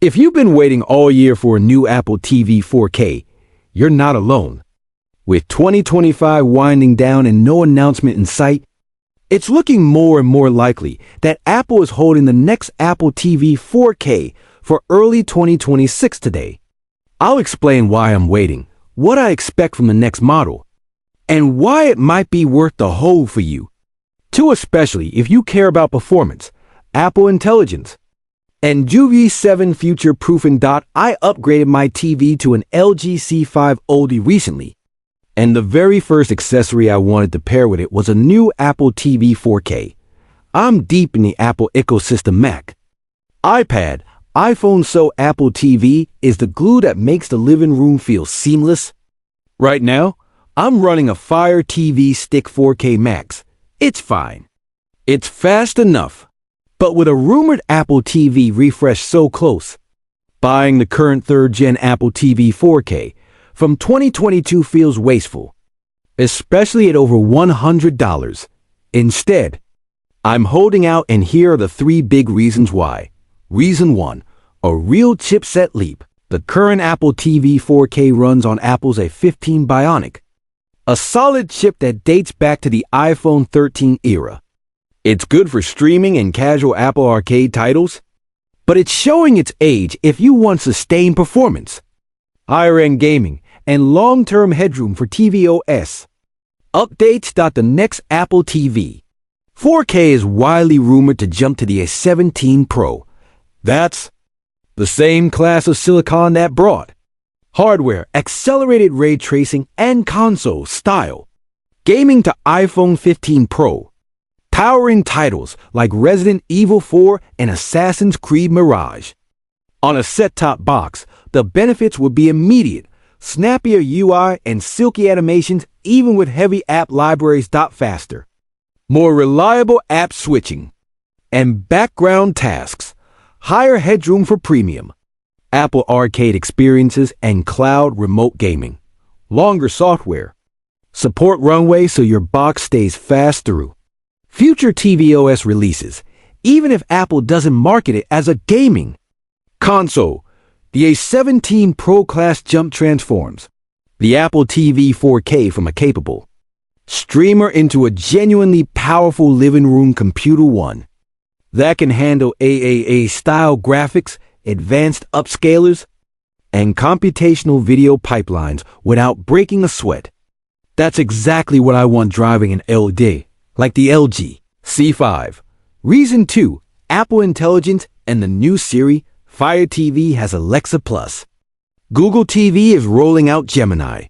If you've been waiting all year for a new Apple TV 4K, you're not alone. With 2025 winding down and no announcement in sight, it's looking more and more likely that Apple is holding the next Apple TV 4K for early 2026 today. I'll explain why I'm waiting, what I expect from the next model, and why it might be worth the hold for you. Too, especially if you care about performance, Apple Intelligence, and UV7 future-proofing. I upgraded my TV to an LG C5 OLED recently, and the very first accessory I wanted to pair with it was a new Apple TV 4K. I'm deep in the Apple ecosystem. Mac, iPad, iPhone, so Apple TV is the glue that makes the living room feel seamless. Right now, I'm running a Fire TV Stick 4K Max. It's fine. It's fast enough. But with a rumored Apple TV refresh so close, buying the current third-gen Apple TV 4K from 2022 feels wasteful, especially at over $100. Instead, I'm holding out, and here are the 3 big reasons why. Reason 1, a real chipset leap. The current Apple TV 4K runs on Apple's A15 Bionic, a solid chip that dates back to the iPhone 13 era. It's good for streaming and casual Apple Arcade titles, but it's showing its age if you want sustained performance, higher-end gaming, and long-term headroom for tvOS updates. The next Apple TV 4K is widely rumored to jump to the A17 Pro. That's the same class of silicon that brought hardware, accelerated ray tracing, and console-style gaming to iPhone 15 Pro, powering titles like Resident Evil 4 and Assassin's Creed Mirage. On a set-top box, the benefits would be immediate: snappier UI and silky animations, even with heavy app libraries. Faster, more reliable app switching and background tasks, higher headroom for premium Apple Arcade experiences and cloud remote gaming, longer software support runway so your box stays fast through future tvOS releases, even if Apple doesn't market it as a gaming console. The A17 Pro class jump transforms the Apple TV 4K from a capable streamer into a genuinely powerful living room computer, one that can handle AAA-style graphics, advanced upscalers, and computational video pipelines without breaking a sweat. That's exactly what I want driving an LD, like the LG C5. Reason 2, Apple Intelligence and the new Siri. Fire TV has Alexa Plus. Google TV is rolling out Gemini.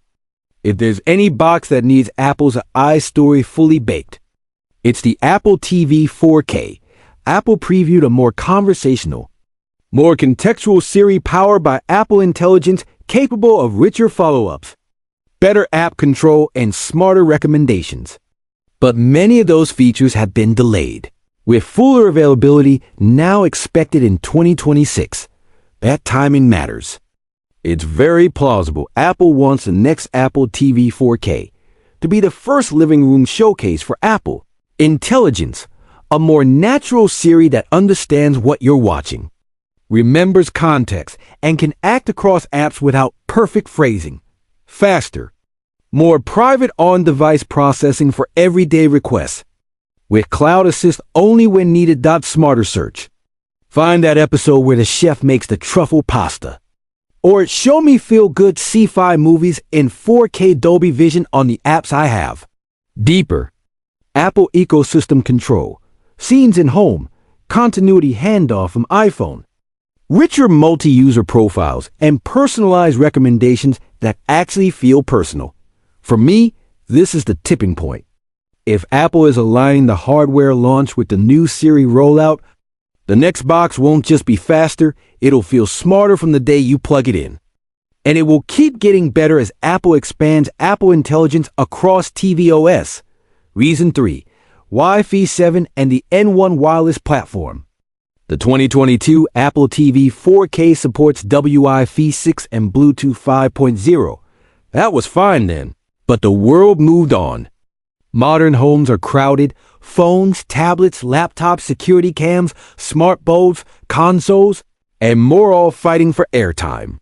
If there's any box that needs Apple's iStory fully baked, it's the Apple TV 4K. Apple previewed a more conversational, more contextual Siri powered by Apple Intelligence, capable of richer follow-ups, better app control, and smarter recommendations. But many of those features have been delayed, with fuller availability now expected in 2026. That timing matters. It's very plausible Apple wants the next Apple TV 4K to be the first living room showcase for Apple Intelligence, a more natural Siri that understands what you're watching, remembers context, and can act across apps without perfect phrasing. Faster, more private on-device processing for everyday requests, with Cloud Assist only when needed. Smarter search. Find that episode where the chef makes the truffle pasta. Or show me feel-good sci-fi movies in 4K Dolby Vision on the apps I have. Deeper, Apple ecosystem control, scenes in home, continuity handoff from iPhone, richer multi-user profiles, and personalized recommendations that actually feel personal. For me, this is the tipping point. If Apple is aligning the hardware launch with the new Siri rollout, the next box won't just be faster, it'll feel smarter from the day you plug it in. And it will keep getting better as Apple expands Apple Intelligence across tvOS. Reason 3, Wi-Fi 7 and the N1 wireless platform. The 2022 Apple TV 4K supports Wi-Fi 6 and Bluetooth 5.0. That was fine then, but the world moved on. Modern homes are crowded. Phones, tablets, laptops, security cams, smart bulbs, consoles, and more all fighting for airtime.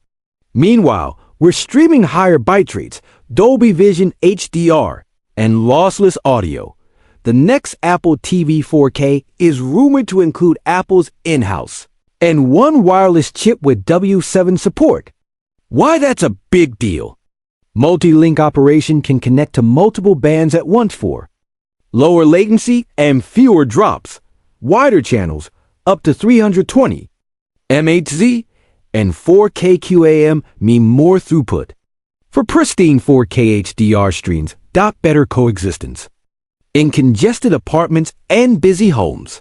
Meanwhile, we're streaming higher byte rates, Dolby Vision HDR, and lossless audio. The next Apple TV 4K is rumored to include Apple's in-house and one wireless chip with W7 support. Why that's a big deal? Multi-link operation can connect to multiple bands at once for lower latency and fewer drops, wider channels up to 320. MHZ and 4K QAM mean more throughput. For pristine 4K HDR streams, better coexistence in congested apartments and busy homes.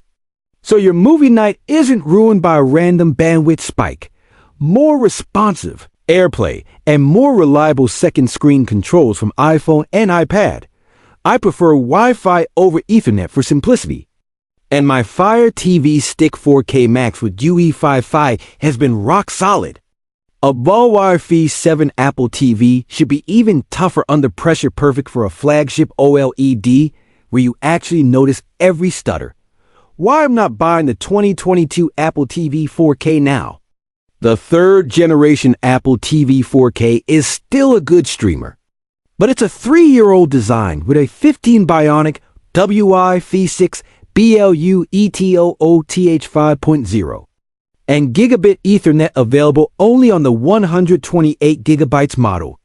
So your movie night isn't ruined by a random bandwidth spike. More responsive AirPlay and more reliable second screen controls from iPhone and iPad. I prefer Wi-Fi over Ethernet for simplicity. And my Fire TV Stick 4K Max with UE55 has been rock solid. A ball-wire Phi 7 Apple TV should be even tougher under pressure, perfect for a flagship OLED where you actually notice every stutter. Why I'm not buying the 2022 Apple TV 4K now? The third generation Apple TV 4K is still a good streamer, but it's a 3-year-old design with a 15 Bionic WI Phi 6 BLU ETOOTH 5.0 and gigabit Ethernet available only on the 128 gigabytes model.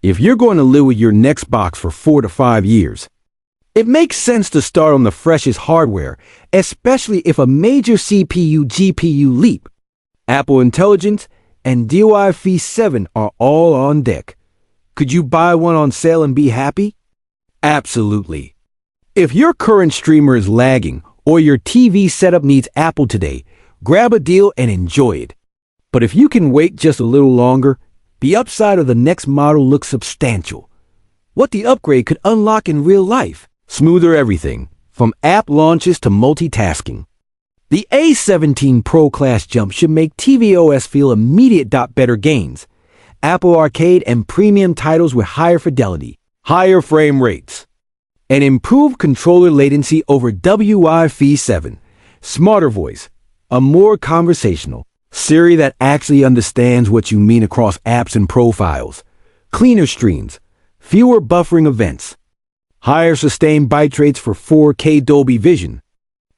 If you're going to live with your next box for 4 to 5 years, it makes sense to start on the freshest hardware, especially if a major CPU-GPU leap, Apple Intelligence, and DOI Phi 7 are all on deck. Could you buy one on sale and be happy? Absolutely. If your current streamer is lagging or your TV setup needs Apple today, grab a deal and enjoy it. But if you can wait just a little longer, the upside of the next model looks substantial. What the upgrade could unlock in real life: smoother everything, from app launches to multitasking. The A17 Pro class jump should make tvOS feel immediate. Better gains, Apple Arcade and premium titles with higher fidelity, higher frame rates, and improved controller latency over WI Phi 7, smarter voice, a more conversational Siri that actually understands what you mean across apps and profiles, cleaner streams, fewer buffering events, higher sustained byte rates for 4K Dolby Vision,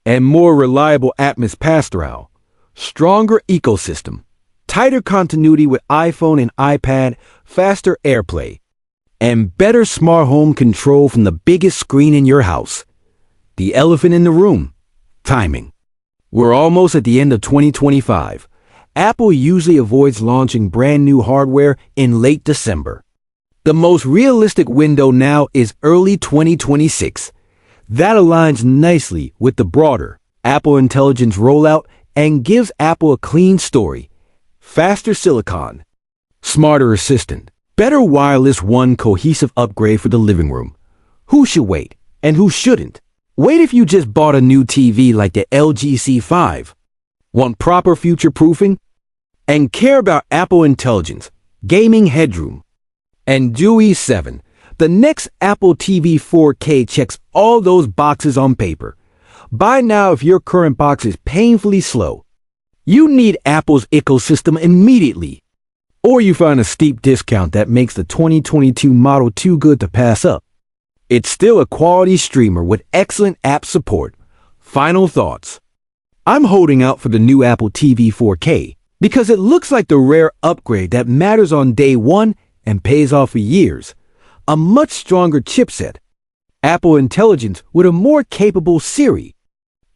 and more reliable Atmos Pastoral, stronger ecosystem, tighter continuity with iPhone and iPad, faster AirPlay, and better smart home control from the biggest screen in your house. The elephant in the room: timing. We're almost at the end of 2025. Apple usually avoids launching brand new hardware in late December. The most realistic window now is early 2026. That aligns nicely with the broader Apple Intelligence rollout and gives Apple a clean story: faster silicon, smarter assistant, better wireless, one cohesive upgrade for the living room. Who should wait and who shouldn't? Wait if you just bought a new TV like the LG C5. Want proper future-proofing? And care about Apple Intelligence, gaming headroom, and DUI 7. The next Apple TV 4K checks all those boxes on paper. Buy now if your current box is painfully slow. You need Apple's ecosystem immediately. Or you find a steep discount that makes the 2022 model too good to pass up. It's still a quality streamer with excellent app support. Final thoughts. I'm holding out for the new Apple TV 4K because it looks like the rare upgrade that matters on day one and pays off for years. A much stronger chipset, Apple Intelligence with a more capable Siri,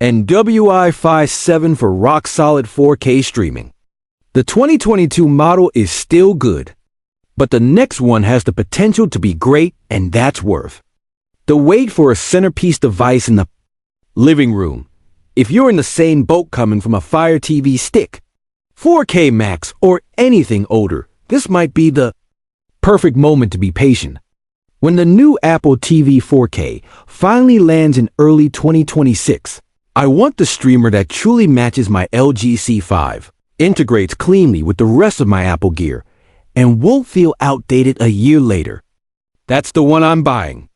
and WI Phi 7 for rock-solid 4K streaming. The 2022 model is still good, but the next one has the potential to be great, and that's worth the wait for a centerpiece device in the living room. If you're in the same boat coming from a Fire TV Stick, 4K Max, or anything older, this might be the perfect moment to be patient. When the new Apple TV 4K finally lands in early 2026, I want the streamer that truly matches my LG C5, integrates cleanly with the rest of my Apple gear, and won't feel outdated a year later. That's the one I'm buying.